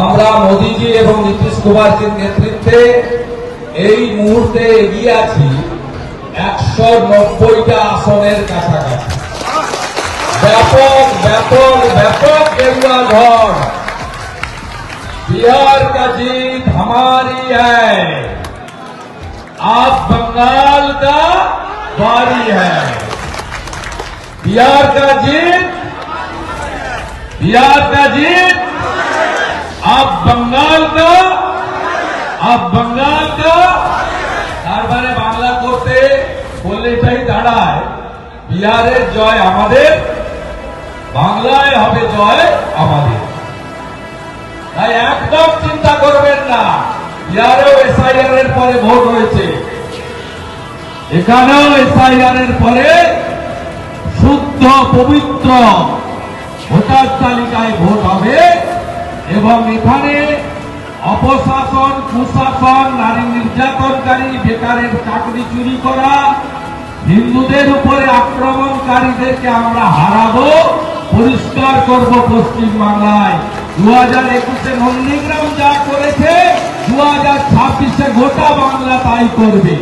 আমরা মোদীজি এবং নীতিশ কুমারজির নেতৃত্বে এই মুহূর্তে এগিয়ে আছি 190টা আসনের কাছাকাছি। ব্যাপক ব্যাপক ব্যাপক गेरुआ ঝড়। बिहार का जीत हमारी है, आप बंगाल का बारी है। बिहार का जीत आप बंगाल का তার মানে বাংলা করতে বললে এটাই দাঁড়ায় বিহারের জয় আমাদের, বাংলায় হবে জয় আমাদের। তাই একদম চিন্তা করবেন না, বিহারেও এসআইআর এর পরে ভোট হয়েছে, এখানেও এসআইআর এর পরে শুদ্ধ পবিত্র ভোটার তালিকায় ভোট হবে এবং এখানে অপশাসন, কুশাসন, নারী নির্যাতনকারী, বেকারের চাকরি চুরি করা, হিন্দুদের উপরে আক্রমণকারীদেরকে আমরা হারাবো, পরিষ্কার করব পশ্চিম বাংলায়। 2021-এ নন্দীগ্রাম যা করেছে 2026-এ গোটা বাংলা তাই করবে।